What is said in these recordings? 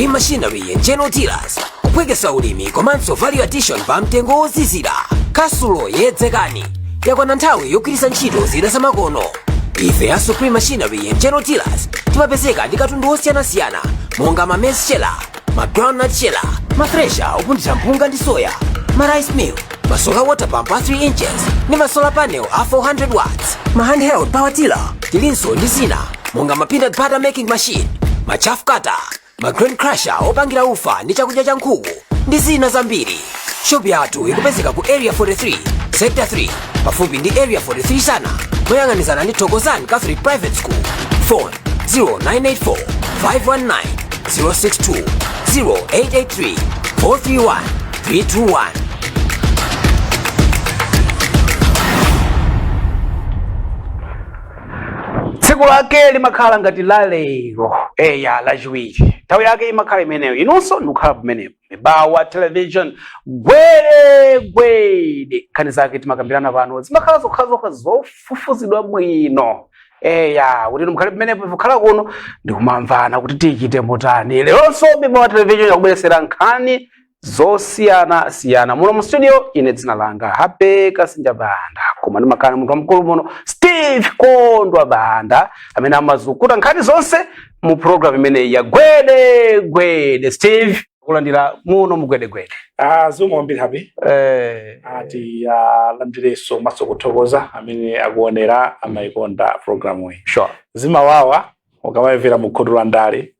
Supreme Machinery and General Dealers kupwekesa ulimi komanso value addition pa mtengo wozizira. Kasulo yedzekani yakwana nthawi yogwiritsa ntchito zida zamakono. Ife ya Supreme Machinery and General Dealers timapezeka ndi katundu osiyanasiyana monga ma maize sheller, ma groundnut sheller, ma thresher opunditsa mpunga ndi soya, ma rice mill, ma solar water pump a 3 inches ndi ma solar panel a 400 watts, ma handheld power tiller tilinso ndi zina monga ma peanut butter making machine, ma chaff cutter, ma grain crusher opangira ufa ndi chakudya cha nkhuku ndi zina zambiri. Shop yathu ikupezeka ku area 43 sector 3 pafupi ndi area 43 sana moyang'anizana ndi Thokozani Catholic Private School. Phone 0984 519 062 0883 431 321. Tsiku lake limakhala ngati la lero lachiwiri. Nthawi yake imakhala imeneyo. Inonso ndikukhala pamenepo. Mibawa television gwede nkhani zake timakambirana pano zimakhala zokha zofufuzidwa bwino. Kuti mukhale pamenepo kukhala kuno ndikumamvana kuti tichite motani. Leronso Mibawa television yakubweresera nkhani zosiyana muno mu studio. Ine dzina langa Happy Kasinja Banda, koma ndimakhala munthu wamkulu muno Steve Kondwa Banda amene amazukuta nkhani zonse mu program imene ya gwede. Steve kulandira muno mu gwede. Zomwe wambiri Happy. Ati lamdireso masokothokoza amene akuonera amayikonda program iyi. Sure. Zimawawa ukamamvera mu khodo la ndale.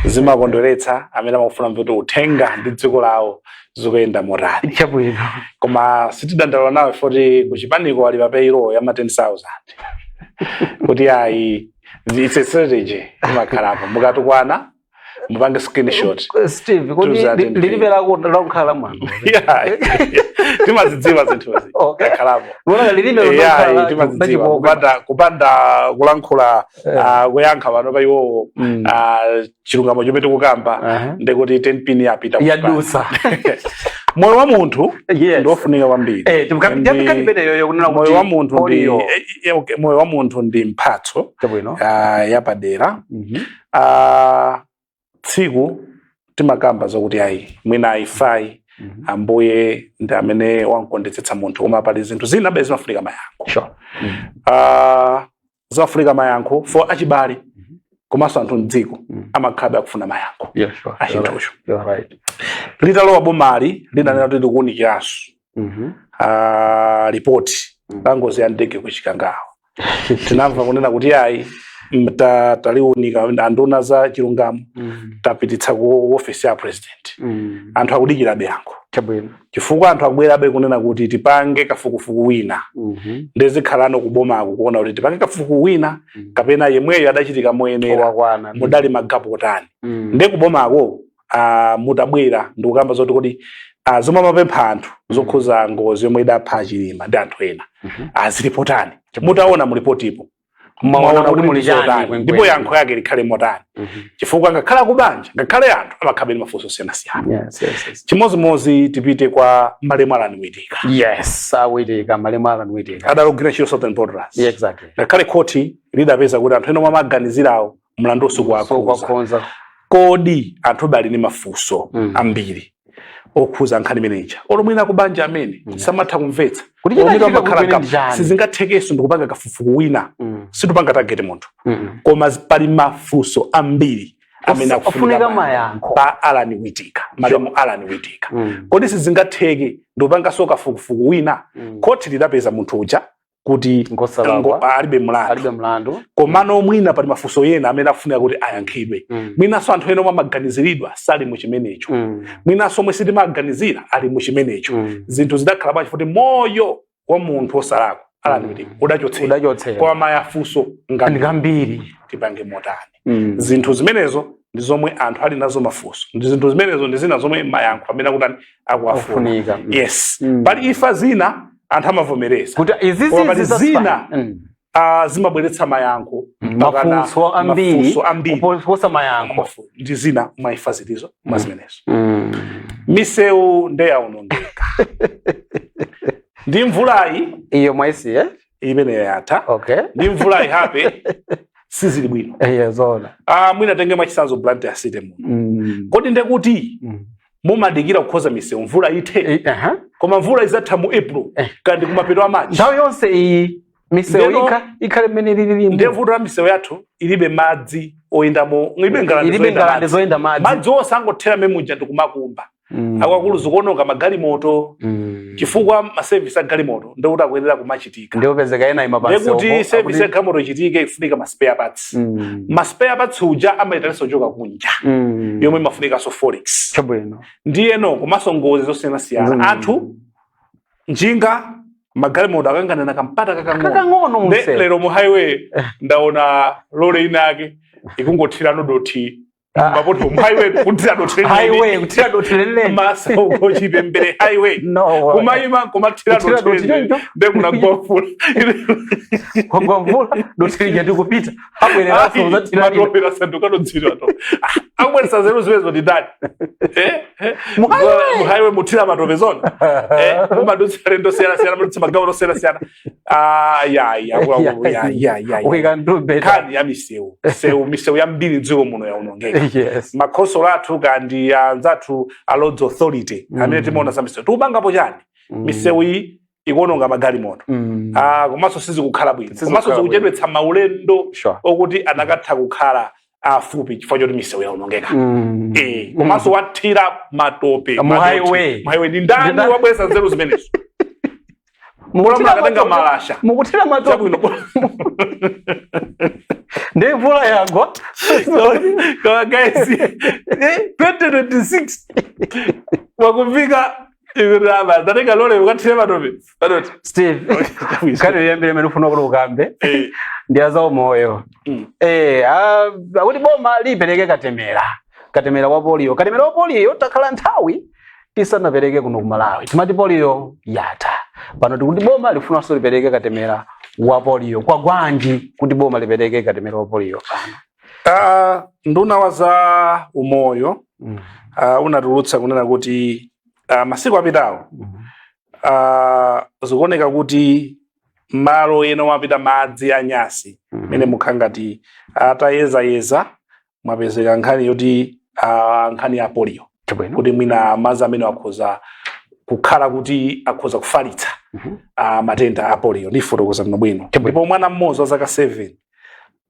Zimakondweretsa amene amafuna kuti uthenga ndi dziko lawo zikuyenda motani. Chabwino. Koma sitidandala nawe foti kuchipaniko ali pa payroll ya 10,000. Kuti ayi it's a strategy imakhalapo mukatukwana mupange screenshot. Steve kodi lilibe lakukhala mwangu. Timazidziwa zinthuzi. Kakhalapo. Wona lilibe lakukhala. Timazidziwa kupanda kulankhula kuyankha vano pa iwowo chilungamo chomwe tikukamba ndikuti 10 pin yapita yadusa. Moyo wa munthu ndofunika kwambiri. Moyo wa munthu ndi mphatso yapadera. Tsiku timakamba zokuti ayi mwina ayifai ambuye ndi amene wankondetsetsa munthu koma pali zinthu zina bezi zimafunika mayankho. Sure. Zimafunika mayankho for achibale komanso anthu mdziko amakhabe akufuna mayankho. Yeah, sure. Achinthucho. You're right. Litalowa bomali linanena kuti tikuwunikiranso ripoti la ngozi ya ndege kuchikangawo. Tinamva kunena kuti ayi taliunika anduna za chilungamo tapititsa ku office ya president. Anthu akudikirabe yankho. Chabwino. Chifukwa anthu akubwerabe kunena kuti tipange kafukufuku wina. Ndezikhalano kubomako kuona kuti tipange kafukufuku wina kapena yemweyo adachitika moyenera mudali magapo otani. Nde kubomako mutabwera ndikukamba zoti kuti zomwe mapempha anthu zokhuza ngozi yomwe idapha Chilima ndi anthu ena aziripotani. Mutaona mulipotipo mwaona kuti mulijani ndipo yankho yake likhale motani. Chifukwa ngakhala kubanja ngakhale anthu amakhabe ndi mafunso osiyana. Chimozimozi tipite kwa Malemu Alan Witika. Yes, Witika, Malemu Alan Witika adalogwira ntchito Southern Borders. Exactly. Ngakhale khoti lidapeza kuti anthu ena amaganizirawo mlandu kwakhonza. Kodi anthu bali ni mafunso ambiri okhuza nkhani imeneja olomwina kubanja amene samatha kumvetsa sizingathekenso ndikupanga kafukufuku wina situpanga tagete munthu koma pali mafunso ambiri amene akufunika mayankho pa Alan Witika, Malemu Alan Witika. Kodi sizingatheke ndikupanganso kafukufuku wina khoti lidapeza munthu uja kuti alibe mlandu komano mwina pali mafunso yena amene afunika kuti ayankhidwe. Mwinaso anthu ena omwe amaganiziridwa sali mu chimenecho. Mwinaso omwe sitimaganizira ali mu chimenecho. Zinthu zidakhala pa chifukwa moyo wa munthu osalako Alan Witika udachotsera kwa mayafunso ngambiri tipange motani. Zinthu zimenezo ndi zomwe anthu ali nazo mafunso. Ndi zinthu zimenezo ndi zina zomwe mayankho amene akutani akuwafunika. Yes. Pali ifa zina anthu amavomereza kuti izizi zina zimabweretsa mayankho mafunso ambiri kuposa mayankho ndi zina maifa zilizo mazimenezo. Misewu ndeyawonongeka ndi mvulayi iyo mwaisi imene yatha. Okay. Ndi mvulayi Happy sizili bwino. Zona. Mwina tenge machisanzo Blantyre City muno. Kodi ndekuti mumadikira kukhoza misewu mvula ithe. Koma mvula izatha mu April kandi kumapeto amachi. Nthawi yonse iyi misewu ikhale mmene lili. Ndiye vuto la misewu yathu ilibe madzi oyendamo, ilibe ngalande zoyenda madzi. Madzi onse angothera memuja ndikumakumba. Akakulu zikuononga magalimoto chifukwa maservice agalimoto ndikuti akuyenera kumachitika. Ndiyo pezeka ena imapanso. Ndikuti service agalimoto ichitike ifunika ma spare parts. Ma spare parts uja amaitalenso choka kunja. Yomwe imafunika so forex. Chabwino. Ndiye no komanso ngozi zosiyanasiyana. Anthu njinga magalimoto akangana na kampata kakang'ono muse. Lero mu highway ndaona lole inake ikungothira doti. Mapoto highway kutira doti. Highway kutira doti lele. Masa uko chipembere highway. No. Kumaima kumatira doti. Nde kuna gwafula. Kwa gwafula doti lije tukupita. Habwele raso uzatira. Matope la sanduka doti to. Habwele sazero ziwezo di dad. Highway mutira matope zone. Kumadoti rendo sera mutsi magawo sera. Ya. We can do better. Kani ya misewu. Misewu ya mbili nziko muno ya unongeka. Yes. Makoso latu kandi anzatu a Lord's Authority. Amene timona sa misewu. Tubangapo chani. Misewu iyi ikuononga magalimoto. Komanso sizi kukhala bwino. Komanso zikuchedwetsa maulendo okuti anakatha kukhala afupi chifukwa choti misewu yaonongeka. Komanso wathira matope. Highway ndi ndani wabwesa nzeru zimenezo. Mukutira akatenga malasha. Mukutira matope. Ndiye mvula yagwa. Kwa guys 2026 wakufika ikuraba tatenga lole ukathira matope. Badoti Steve kale yembele menufuna kuti ukambe ndiyaza umoyo. Akuti boma lipereke katemera wa polio. Katemera wa polio takhala nthawi tisanapereke kuno ku Malawi. Timati polio yatha. Pano tikuti boma lifuna so lipereke katemera wa polio. Kwa gwanji kuti boma lipereke katemera wa polio pano. Nduna waza umoyo unatulutsa kunena kuti masiku apitawo zikuoneka kuti malo eno mapita madzi anyasi mene mukhangati atayeza mwapezeka nkhani yoti nkhani ya polio. Kuti mwina madzi amene akhoza kukhala kuti akhoza kufalitsa matenda a polio ndi fotokoza bwino bwino. Ndipo mwana mmodzi wa zaka 7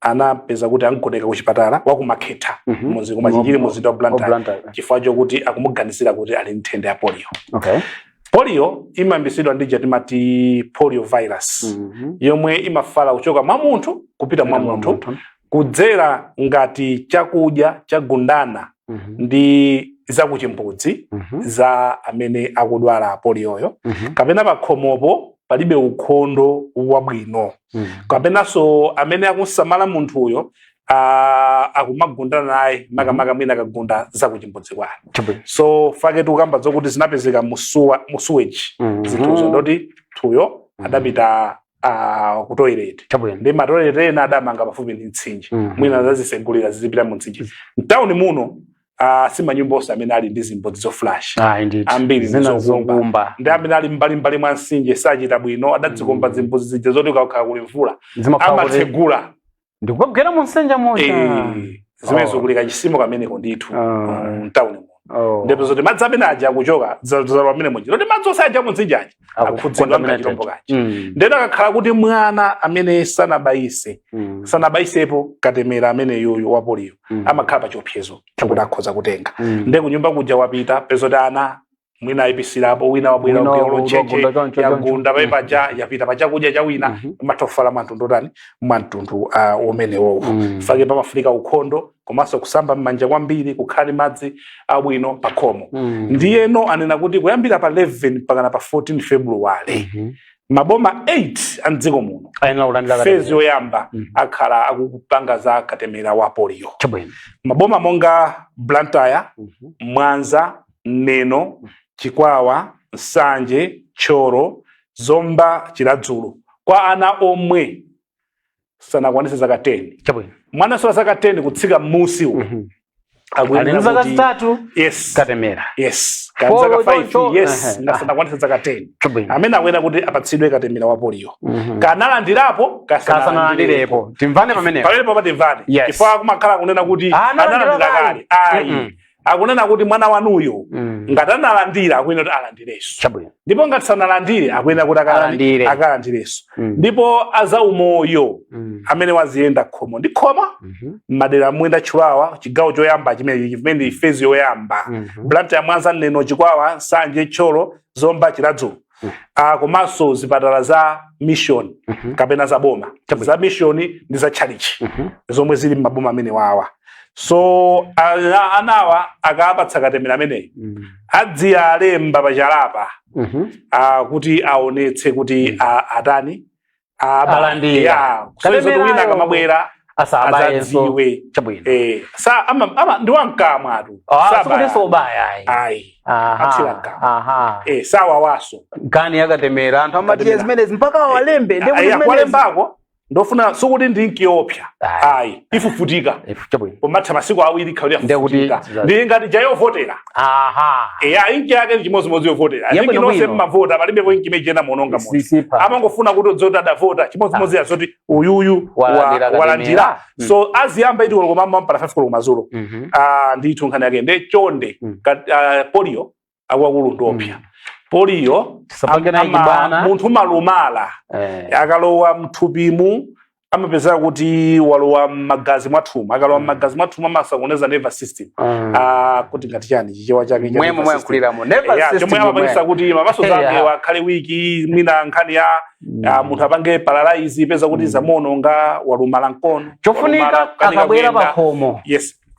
anapeza kuti ankoneka ku chipatala wa ku Makhetha muzi kumachikire muzi wa Blantyre chifukwa chokuti akumuganizira kuti ali nthenda ya polio. Polio imayambisidwa ndi timati polio virus yomwe imafala kuchoka mwa munthu kupita mwa munthu kudzera ngati chakudya chagundana ndi zakuchimbudzi za amene akudwala polioyo kapena pakhomopo palibe ukhondo wabwino kapenanso amene akusamala munthuyo akumagundana naye makamaka mwina akagunda zakuchimbudzi kwake. So fake tukamba zokuti zinapezeka mu sewage zinthuzo ndoti thuyo adapita ku toilet. Ndi ma toilet ena adamanga pafupi ndi mtsinje mwina zazisegulira zizipita mu mtsinje. Mtawuni muno simanyumba onse amene ali ndi zimbudzi zoflash ambiri zokumba ndi amene ali mbali mwa mtsinje sachita bwino adadzikomba zimbudzi zija zoti ukakhala kuli mvula amatsegula ndikugera mu msenja moja zimene zikulika chisimo kameneko ndithu mtawuni muno. Ndipo zoti madzi amene aja akuchoka zalo amene munjira ndi madzi onse aja mu mtsinje aja akukhudzidwa ngachilombo kachi. Ndena akakhala kuti mwana amene sanabayisepo katemera amene yoyo wa polio amakhala pa chiopsezo chakuti akhoza kutenga. Ndi kunyumba kuja wapita pezoti ana mwina ayipisirapo wina wabwera ukelo cheche yagunda paja yapita pa chakudya cha wina matofala mantundotani mwantundu omenewo fake pamafika ukhondo komanso kusamba m'manja kwambiri kukhali madzi abwino pakhomo. Ndiyeno anena kuti kuyambira pa 11 pakana pa 14 February maboma 8 amdziko muno fezi yoyamba akhala akupanga za katemera wa polio. Maboma monga Blantyre, Mwanza, Neno, Chikwawa, Nsanje, Choro, Zomba, Chiladzulo kwa ana omwe sanakwanise zaka 10. Mwana sola zaka 10 kutsika musiwo Akwena zaka 3. Yes. Katemera. Yes. Zaka 5. Yes. Ngasana kwanisa zaka 10. Amene akwena kuti apatsidwe katemera wa polio. Kanalandirapo kasanalandirepo. Timvane pamenepo. Pamenepo patimvane. Chifukwa kumakhala kunena kuti analandira kale. Ayi. Akunena kuti mwana wanuyo ngati analandira akwena kuti alandireso. Ndipo ngati sanalandire akwena kuti akalandireso. Ndipo azaumoyo amene waziyenda khomo ndi khomo madera mwenda chulawa chigawo choyamba chimene ifezi yoyamba blanta ya Mwanza neno chikwawa Nsanje Cholo Zomba Chiradzu komanso zipatala za mission kapena za boma za mission ndi za charity zomwe zili m'maboma amene wawa. So anawa akapatsa katemera amene adziya alemba pachalapa kuti aonetse kuti atani abalandira katemera so wina akamabwera asadziwe sa ama ndi wankamwa atu sabaso baya ai sawa waso gani yakatemera anthu amatiye zimenezi mpaka walembe ndi kuti walembako ndofuna sokuti ndinkiopya ai ifufutika pomatha masiku awiri khawira fufutika ndi ngati jayovotera inki yake chimozimozi yovotera inki nonse mmavota palibe ko inki mejena mononga moto amangofuna kuti dzoti adavota chimozimozi yazoti uyuyu walandira so aziyamba iti koloko mama mpala 5 koloko mazulo ndithu nkhani yake ndi chonde polio akwakulu ndopya polio munthu malumala akalowa mthupimu amapeza kuti walowa magazi mwathumu akalowa magazi mwathumu amasakoneza nervous system kuti ngati chani chichewa chake mwemo yakuliramo nervous system chomwe amapeza kuti mamaso zake wakhale wiki mwina nkhani ya munthu apange paralyze peza kuti zamononga walumala nkono chofunika akabwera pakhomo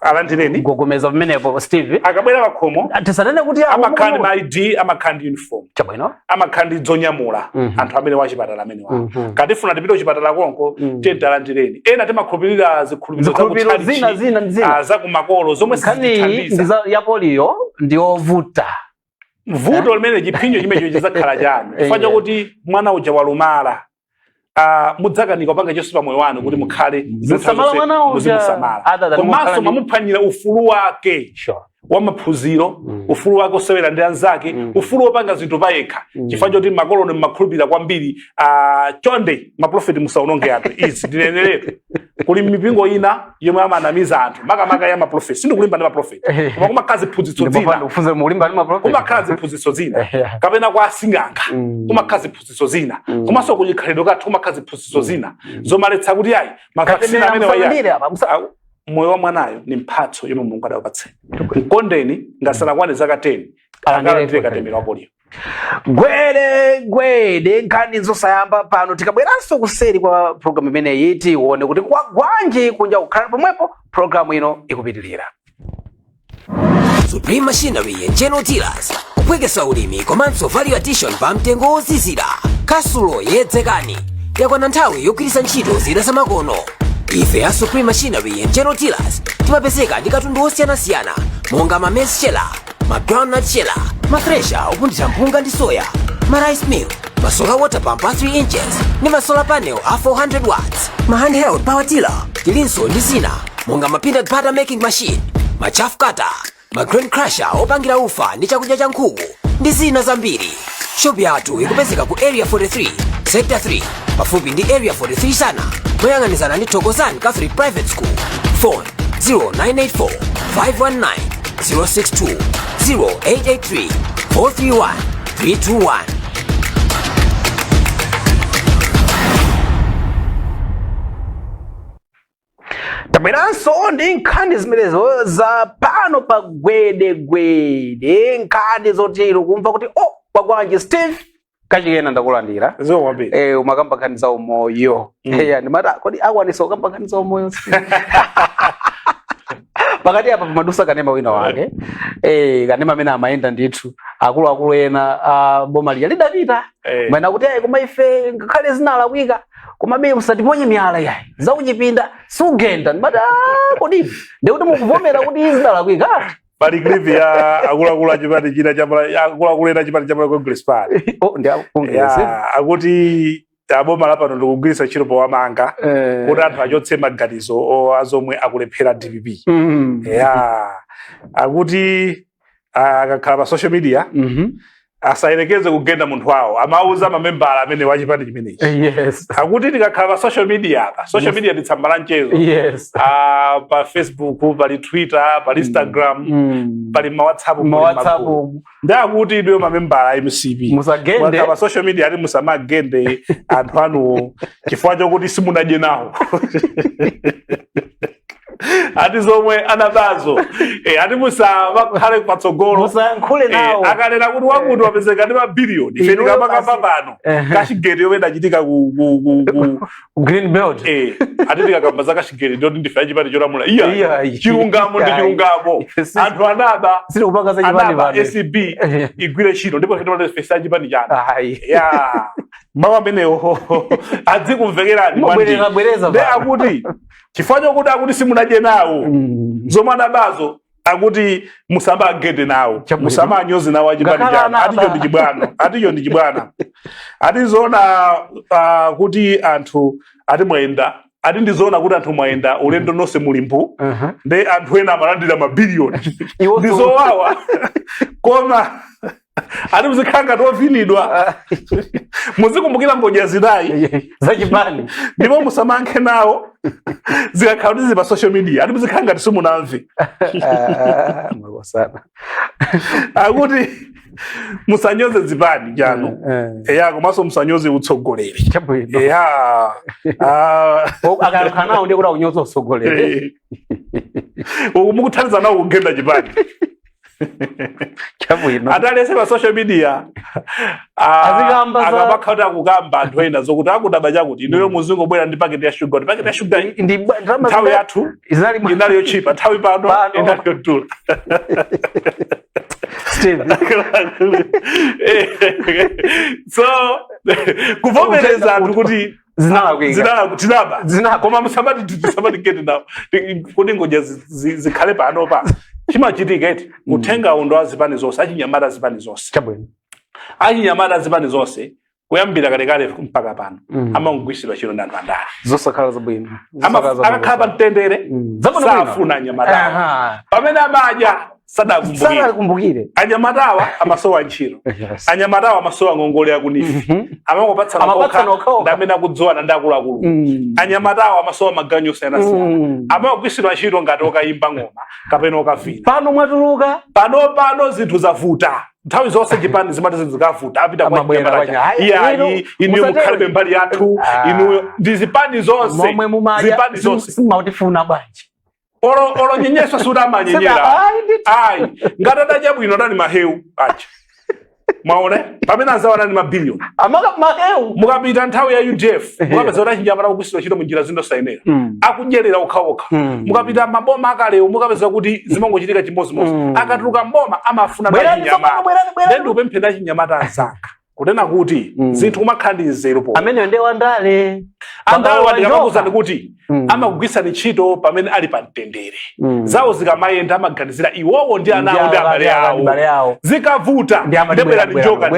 alandireni gogomeza pamenepo Steve akabwera pakhomo tisanene kuti amakhandi ma ID amakhandi uniform chabwino amakhandi dzonyamula anthu amene wachipatala amene wa katifuna tipite kuchipatala konko tente alandireni ena timakhulupirira zikhulupiriro zina za kumakolo zomwe sizithandiza ya polio ndiovuta vuto limene chipinjo chimecho chizakhala chanu chifukwa kuti mwana uja walumala mudzakanika panga chonse pa moyo wanu kuti mukhale muzimusamala komanso mamuphwanyira ufulu wake wa maphunziro ufulu wake osewera ndi anzake ufulu wopanga zinthu payekha chifukwa choti makoloni mmakhulupirira kwambiri chonde maprofeti musaononge anthu izi ndineneretu kuli mipingo ina yomwe amanamiza anthu makamaka ya maprofeti sindikulimba ndi maprofeti koma kumakhala ziphunzitso zina kumakhala ziphunzitso zina kapena kwa asing'anga kumakhala ziphunzitso zina komanso kuchikhalidwe kathu kumakhala ziphunzitso zina zomaletsa kuti ayi mavaksini amene moyo wa mwanayo ni mphatso yomwe Mulungu adawapatsa mkondeni ngasanakwane zaka 10 akalandire katemera wa polio. Gwede nkhani zosayamba pano tikabweranso kuseri kwa programu imeneyi tione kuti kwagwanji kunja kukhala pomwepo programu ino ikupitirira. Supreme Machinery and General Dealers kupwekesa ulimi komanso value addition pa mtengo wozizira. Kasulo yedzekani yakwana nthawi yogwiritsa ntchito zida zamakono. Ife ya Supreme Machinery and General Dealers timapezeka ndi katundu osiyanasiyana monga ma maize sheller, ma groundnut sheller, ma thresher opundira mpunga ndi soya, ma rice mill, ma solar water pump a 3 inches ndi ma solar panel a 400 watts, ma handheld power tiller tilinso ndi zina monga ma peanut butter making machine, ma chaff cutter, ma grain crusher opangira ufa ndi chakudya cha nkhuku ndi zina zambiri. Shop yathu ikupezeka ku area 43 sector 3 pafupi ndi area 43 sana moyang'anizana ndi Thokozani Catholic Private School. Phone 0984 519 062 0883 431 321. Tabweranso ndi nkhani zimenezo za pano pa gwede nkhani zotero kumva kuti kwagwanji Steve kachiyena ndakulandira umakamba nkhani za umoyo ndimati kodi akwanisa kukamba nkhani za umoyo pakati apa pamadusa kanema wina wake kanema amene amayenda ndithu akuluakulu ena boma lija lidapita mwena kuti koma ife ngakhale zinalakwika komabe musatiponye miyala yayi zauchipinda sugenda ndimati kodi ndikuti mukuvomera kuti zinalakwika pali clip ya akuluakulu achipati china chapala akuluakulu ena chipati chapala Congress pali akuti aboma lapano ndikugwiritsa ntchito powamanga kuti anthu achotse maganizo azomwe akulephera DPP akuti akakhala pa social media asayerekeze kugenda munthu wawo amauza mamembala amene wachipani chimenechi. Yes. Akuti tikakhala pa social media apa social media nditsamba la mchezo. Yes. Pa Facebook, pali Twitter, pali Instagram, pali WhatsApp, ndakuti ndiyo mamembala MCP musagende pa social media ali musamagende anthu anu chifukwa chokuti simunaje nawo. Ati zomwe anabazo ati musamakhale patsogolo musayankhule nawo akanena kuti wakuti wapezeka ndi mabiliyoni ife tikamaka pano kachigeri yomwe ndachitika ku Green Belt ati tikakamba za kachigeri ndoti ndife achipani cholamula chilungamo ndi chilungamo anthu anaba SCB igwire ntchito ndipo fesa achipani chanu mawu amenewo adzikumvekerani ndi akuti chifukwa chokuti akuti simunaje nawo zomwe anabazo akuti musamagende nawo musamanyoze nawo achipani chanu aticho ndi chibwana atizoona kuti anthu ati mwenda ati ndizoona kuti anthu mwenda ulendo nonse mulimbu ndi anthu ena amalandira mabiliyoni ndizowawa koma ati muzikhala tovinidwa muzikumbukira ngodya zinayi zachipani ndipo musamankhe nawo zikakhala kuti zili pa social media ati muzikhala ngati simunamve akuti musanyoze zipani chanu komanso musanyoze utsogoleri akakhala nawo ndiye kuti akunyoza utsogoleri mukuthandiza nawo kugenda chipani atalese pa social media akapakhala akukamba anthu ena zokuti akudaba chakuti ineyo muzingobwera ndi paketi ya sugar nthawi yathu inali yochipa nthawi pano inali yodula so kuvomereza anthu kuti zinaba koma musamati nawo kuti ngodya zikhale panopa chimachitika eti uthenga undo azipani zonse achinyamata azipani zonse achinyamata azipani zonse kuyambira kalekale mpaka pano amangugwisidwa chiro ndi anthu andale zosakhala zabwino akakhala pa mtendere safuna anyamatawa pamene amadya sadakumbukire anyamatawa amasowa ntchito anyamatawa amasowa ngongole yakunifi amangopatsana okha ndi amene akudziwana ndi akuluakulu anyamatawa amasowa maganyu osiyanasiyana amagwisidwa ntchito ngati okayimba ng'oma kapena okavina pano mwatuluka pano zinthu zavuta nthawi zonse chipani zimati zikavuta apita kwa nyamata iyayi inuyo mukhale mbali yathu inuyo ndi zipani zonse zipani zonse simautifuna bwanji olo nyenyeswa sudamanyenyera ayi ngatadadya bwino ndani mahewu acha mwaone pamene azawana ni mabiliyoni mahewu mukapita nthawi ya UDF mukapeza kuti achinyamata kugwisidwa ntchito munjira zindosayenera akudyerera okhaokha mukapita maboma akalewo mukapeza kuti zimangochitika chimodzimodzi akatuluka mboma amafuna achinyamata ndi upemphera achinyamata azaka kunena kuti zinthu kumakhala ndi nzeru po ameneyo ndi wandale ndikakuzani kuti amakugwirisani ntchito pamene ali pa mtendere zawo zikamayenda amaganizira iwowo ndi anawo ndi abale awo zikavuta ndebwerani njoka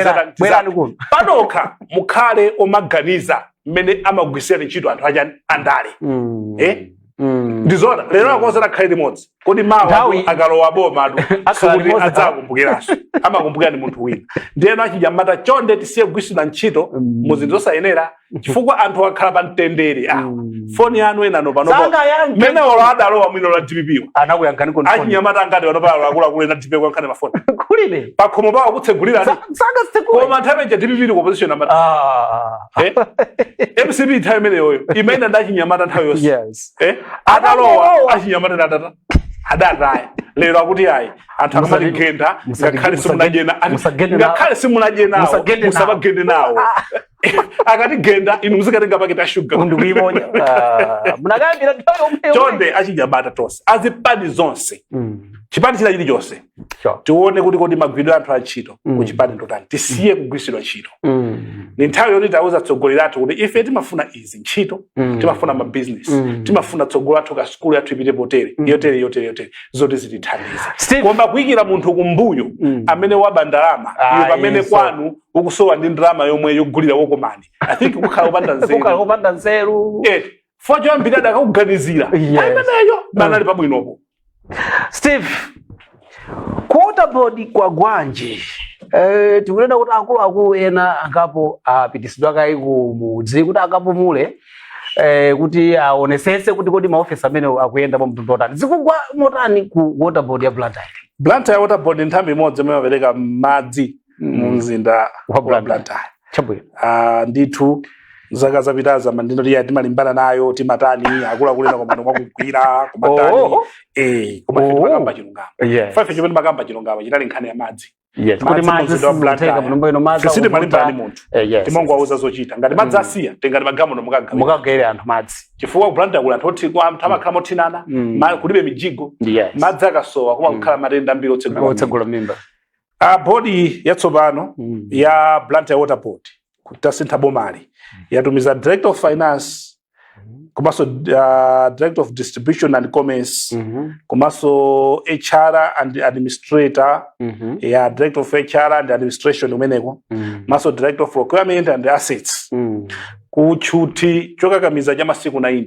panokha mukhale omaganiza mmene amakugwirisani ntchito anthu aja andale ndizona lero akonzera khale limodzi kodi mawa akalowa boma sikuti adzakumbukiranso amakumbukira ni munthu wina ndiyeno achinyamata chonde tisiye kugwirisana ntchito muzinthu zosayenera chifukwa anthu akhala pa mtendere foni yanu enano panopo mmene olo adalowa mwino la DPP achinyamata angati panopa akuluakulu ena DPP kwankhani mafoni pakhomo pawo kutsegulirani koma nthawi ija DPP ili opposition number MCP nthawi imeneyoyo imene ndachinyamata nthawi yonse adalowa achinyamata natata adataya lero akuti ayi anthu akamati genda ngakhale simunadye nawo musabagende nawo akati genda inu muzikatenga paketi ya sugar chonde achinyamata tonse azipani zonse chipani china chilichonse tione kuti kodi magwidwe anthu antchito kuchipani ndotani tisiye kugwisidwa ntchito ni nthawi yoti tauza tsogolero athu kuti ife timafuna izi ntchito timafuna mabizinesi timafuna tsogolo athu ka skulu yathu ipite potere yotere zoti zitithandiza koma kuyikira munthu kumbuyo amene waba ndalama iyo pamene kwanu ukusowa ndi ndalama yomwe yogulira wokomani I think kukhala upanda nzeru fojo ambiri adakakuganizira imeneyo banali pabwinopo Steve Kuota bodi kwa gwanji. Tikunena kuti akulu ena angapo apitisidwa kai ku mudzi kuti akapumule kuti aonesese kuti kodi maofisa amene akuyenda pa mtundu otani. Zikugwa motani ku water board ya Blantyre? Blantyre water board nthambi imodzi imene imapereka madzi mu mzinda wa Blantyre. Chabwino. Ndithu zaka zapitaza mandino tiya timalimbana nayo timatani akuluakulena kwa mano mwakugwira kumatani koma makamba chilungamo. Fafe chimene makamba chilungamo chinali nkhani ya madzi. Yes, kuti madzi siziteka munombo ino madzi. Sisi malimbana ni munthu. Timongo auza zochita. Ngati madzi asiya tengani magamono mukagawira. Mukagawira anthu madzi. Chifukwa ku Blantyre kula anthu kwa amakhala mothinana, kulibe mijigo. Madzi akasowa koma kukhala matenda ambiri otsegula mimba. Bodi yatsopano ya Blantyre Water Board kutasintha bomali yatumiza Director of Finance komanso Director of Distribution and Commerce komanso HR and Administrator ya Director of HR and Administration umeneko komanso Director of Procurement and Assets kuchuti chokakamiza cha masiku 90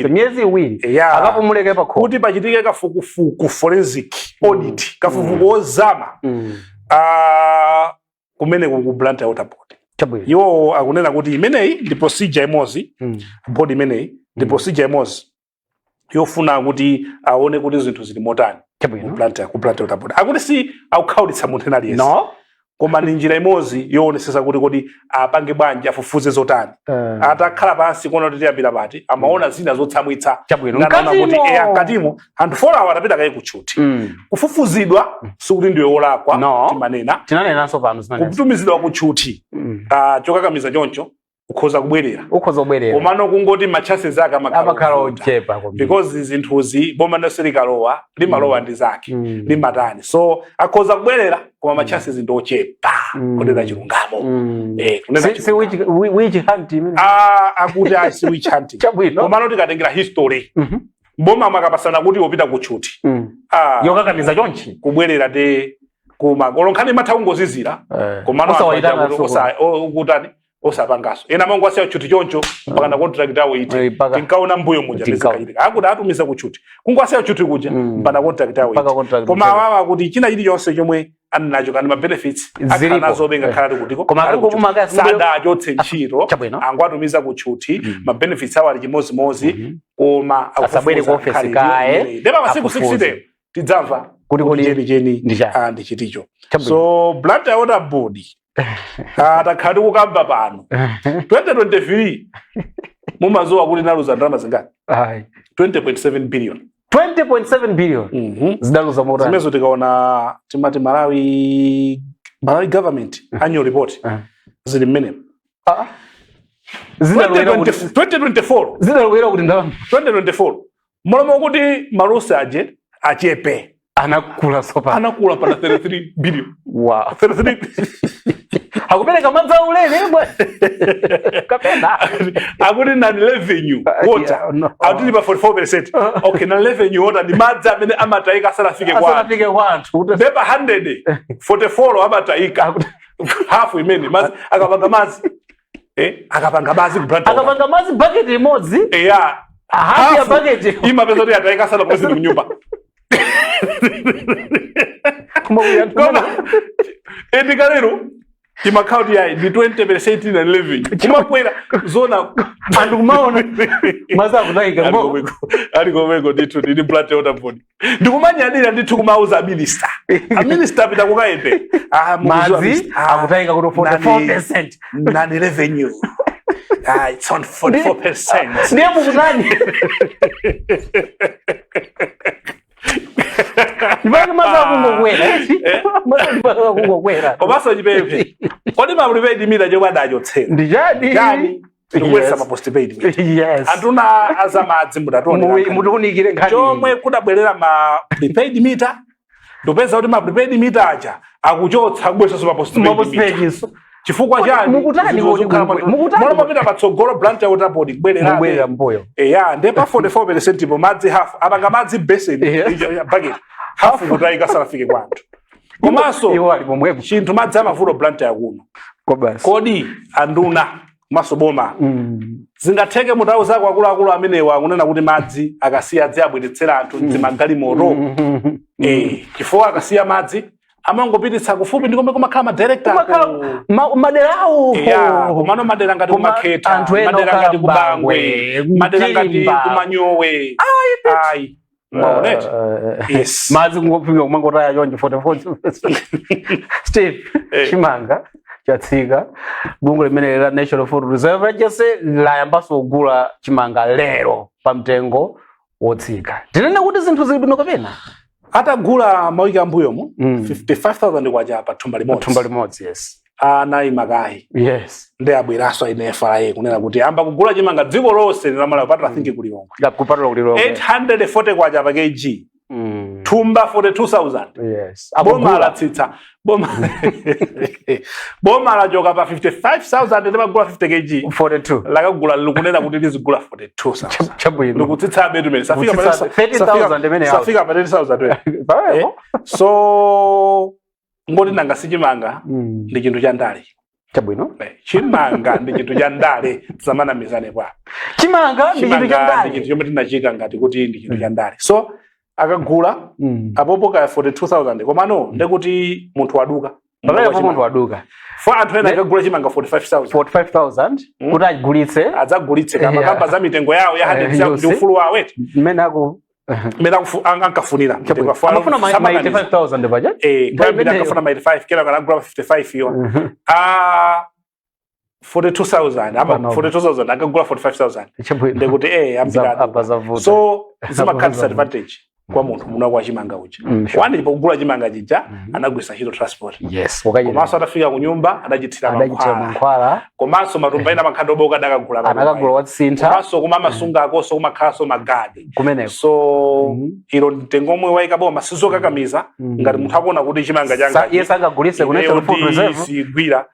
miezi iwiri akapumuleke pa khoma kuti pachitike kafukufuku forensic audit kafukufuku ozama kumene ku Blantyre Water Board. Yo akunena kuti imeneyi ndi procedure imodzi board imeneyi ndi procedure imodzi yofuna kuti aone kuti zinthu zili motani ku Blantyre Water Board. Akuti si akukhaulitsa munthu ena aliyense. Koma ni njira imodzi yoonesesa kuti kodi apange bwanji afufuze zotani. Atakhala pansi kuona kuti tiyambira pati amaona zina zotsamwitsa. Nganaona kuti mkatimo anthu 4 hours atapita kaye kutchuti. Kufufuzidwa sikuti ndiwe wolakwa timanena. Tinanenanso pano zimenezi. Kutumizidwa kutchuti chokakamiza choncho ukhoza kubwerera. Komano kungoti machances ake amakhala ochepa because zinthuzi boma ndaselikalowa limalowa ndi zake limatani. So akhoza kubwerera koma machances ndi ochepa kunena chilungamo. Si witch hunting. Akuti si witch hunting. Komano tikatengera history. Boma makapasana kuti opita kutchuti. Yokakamiza chonchi kubwerera te kuma olonkhani mathawungozizira komano okutani osapangaso ena mangu asiya kutchuti choncho mpaka na contract awo iti tinkaona mbuyo muja bezikayitika akuti atumiza kutchuti kungu asiya kutchuti kuja mpaka contract awo iti koma awawa kuti china chili chonse chomwe aninacho kandi ma benefits akhala nazo benga khala kutiko koma sada achotse ntchito angu atumiza kutchuti ma benefits awo ali chimozimozi koma asabwere ku office kae ndeba masiku 60 tidzamva kuti cheni ndi chiticho. So Blantyre Water Board atakhala kukamba pano 2023 mumazowa kuti naluza ndalama zingati 20.7 billion. 20.7 billion zidaluza motani zimezo tikaona timati Malawi government annual report zili mmene 2024 zidalowera kuti ndalama 2024 molomo kuti malusi achepe anakula sopa anakula pana 33 billion. Wow. 33 akupereka madzi aulere bwe kapena akuti na revenue water atili pa 44%. Okay, na revenue water ndi madzi amene amataika asanafike kwa anthu beba 144 amataika half imene madzi akapanga madzi akapanga madzi ku Blantyre akapanga madzi bucket imodzi half ya bucket imapeza kuti ataika asanapose mu nyumba. Koma edikalero imakauti yayi ndi 20% na 11 kumakwera zona anthu kumaona maza kutaika ali komeko ndithu ndi Blantyre Water Board ndikumanyadira ndithu kumauza minister minister pita kukaende mazi akutaika kuti 44% na revenue it's on 44%. Ndiye mukutani Ndibanga maza kungokwera. Komanso chipepe. Kodi ma prepaid meter chomwe adachotsera. Ndijadi. Ndikwesa ma postpaid meter. Yes. Antuna azamadzi mutuunikire nkhani. Chomwe kudabwerera ma prepaid meter. Ndopeza kuti ma prepaid meter aja akuchotsa kubwesa ma postpaid meter. Chifukwa chani mukutani mapita patsogolo Blantyre Water Board kubwerera mboyo ndepa 44% ipo madzi half apanga madzi basin bucket half kutaika sanafike kwa anthu komanso chinthu madzi amavuto Blantyre kuno kodi anduna komanso boma zingatheke mutawu zako akuluakulu amenewa akunena kuti madzi akasiya adziyabweretsera anthu mzimagalimoto chifukwa akasiya madzi amangopititsa kufupi ndikomwe kumakhala madirector maderawo komano madera ngati kumakheta madera ngati kubangwe madera ngati kumanyowe ayi yes madzi kungopinga kumangotaya chonje 44 Steve Chimanga chatsika bungwe limene la National Food Reserve Agency layambaso kugula chimanga lero pa mtengo wotsika. Tinene kuti zinthu zili bwino kapena atagula mawiki ambuyomu 55,000 kwacha pa thumba limodzi yes anayi makayi yes ndi abweraso ine FRA kunena kuti amba kugula chimanga dziko lonse lamala kupatula thinki kuliongo kupatula kuliongo 840 kwacha pa kg thumba 42,000 yes boma latsitsa boma lachoka pa 55,000 ndi magula 50 kg 42 lakagula likunena kuti lizigula 42,000 chabwino likutsitsa betu mene safika pa 30,000 imene safika pa 30,000 so ngoti nanga sichimanga ndi chinthu cha ndale chabwino chimanga ndi chinthu cha ndale tsamana mizane kwa chimanga ndi chinthu cha ndale ndi chinthu chomwe tinachika ngati kuti ndi chinthu cha ndale so akagula apopo ka 42,000 komano ndekuti munthu waduka munthu waduka for anthu ena akagula chimanga 45,000 kuti agulitse adzagulitse kama kamba za mitengo yawo ya 100 ndi ufulu wawo eti mmene ako mera ankafunira amafuna 95,000 budget kwambira akafuna 95 kila kanagula 55 yo 42,000 ama 42,000 akagula 45,000 ndekuti ambira so zimakhala disadvantage kwa munthu muna kwa chimanga uja wani pokugula chimanga chija anagwisa hilo transport yes komanso atafika ku nyumba adachithira mankhwala komanso matumba ina makhando boka adakagula watsintha komanso kumama sunga akoso kumakhaso magadi kumeneko so ilo mtengo omwe waika boma sizokakamiza ngati munthu akuona kuti chimanga changa yes angagulise ku National Food Reserve sigwira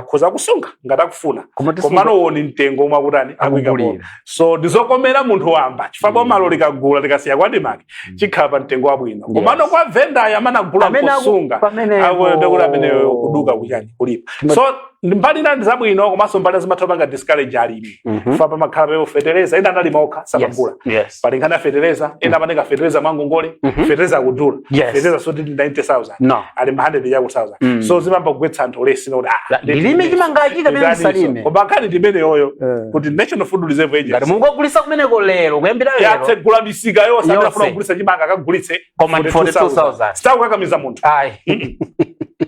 khoza kusunga ngati akufuna komano woni mtengo omwe akutani akuika boma so ndizokomera munthu wamba chifukwa boma lo likagula likasiya kwadimake chikhala pa mtengo wabwino komano kwa vendor amana gula kusunga akuyenda amene kuduka kuchani kulipa so mbali ndani zabwino komanso mbali zimathopa nga discourage alimi fa pa makhala pewo fetereza enda ndali mokha sabagula pali nkhana fetereza enda maneka fetereza mwangu ngole fetereza kudula fetereza so 90,000 ali 100 ya 1000 so zimamba kugwetsa anthu lesi no lilime chimanga achika bene salime kobakani ndimene yoyo kuti National Food Reserve Agency ngati mungogulisa kumeneko lero kuyambira lero yatsegula misika yonse anafuna kugulisa chimanga akagulitse 42,000 stakukakamiza munthu ayi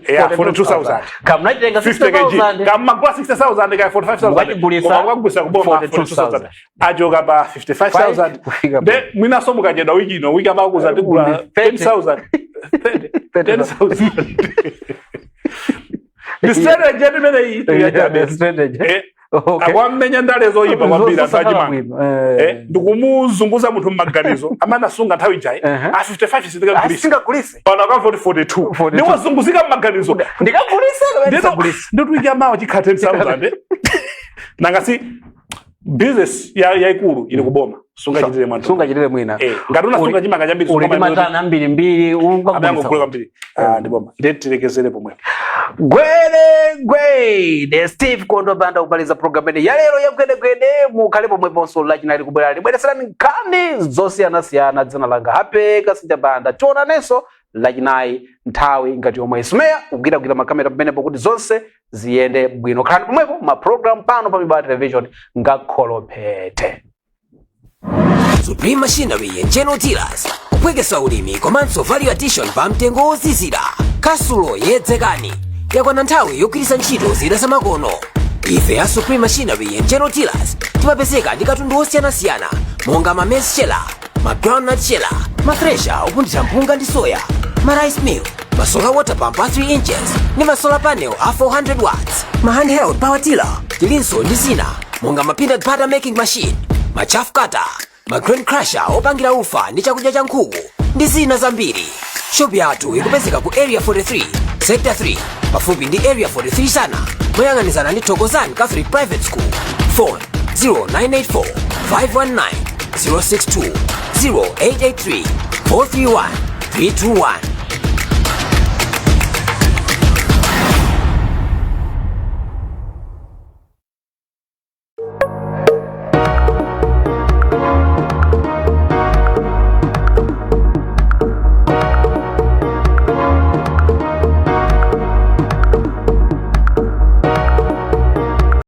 42,000 kama naitenga 60,000 kama kwa 60,000 ka 45,000 kwa kugulisa kuboma 42,000 ajoga ba 55,000 de mwina somo kajenda wiki no wiki amba kuza tigula 10,000 10,000 the strategy ndimene iyi tuyajade strategy akwamenya ndale zoyipa kwambira ndachimanga ndikumuzunguza munthu mmaganizo amana sunga nthawi jayi a 55 singagulise pana ka 42 ndiwazunguzika mmaganizo ndikagulisa ndituika mawa chikha 10,000 nangasi business yaikulu ili kuboma sunga chitire mwina ngati unasunga chimanga chambiri uli matana ambiri ungagulisa kwambiri ndiboma ndetilekezere pomwe gwere the Steve Kondo banda kupaliza program ene ya lero ya gwede mukhale pomwe ponso lachinali kubwera libwereserani nkhani zosiyana dzina langa Happy Kasinja banda tionanenso lachinayi nthawi ngati yomwe ismeya kugwira makamera pamenepo kuti zonse ziyende bwino khalani pomwepo ma program pano pa Mibata Television ngakholopete Supreme Machinery and General Dealers kupwekesa ulimi komanso value addition pa mtengo wozizira kasulo yedzekani yakwana nthawi yogwiritsa ntchito zida zamakono ife ya Supreme Machinery and General Dealers timapezeka ndi katundu osiyanasiyana monga ma maize sheller, ma groundnut sheller, ma thresher opundira mpunga ndi soya, ma rice mill, ma solar water pump a 3 inches ndi ma solar panel a 400 watts, ma handheld power tiller tilinso ndi zina monga ma peanut butter making machine, ma chaff cutter, ma grain crusher opangira ufa ndi chakudya cha nkhuku ndi zina zambiri. Shop yathu ikupezeka ku area 43 sector 3 pafupi ndi area 43 sana moyang'anizana ndi Thokozani Catholic Private School. Phone 0984 519 062 0883 431 321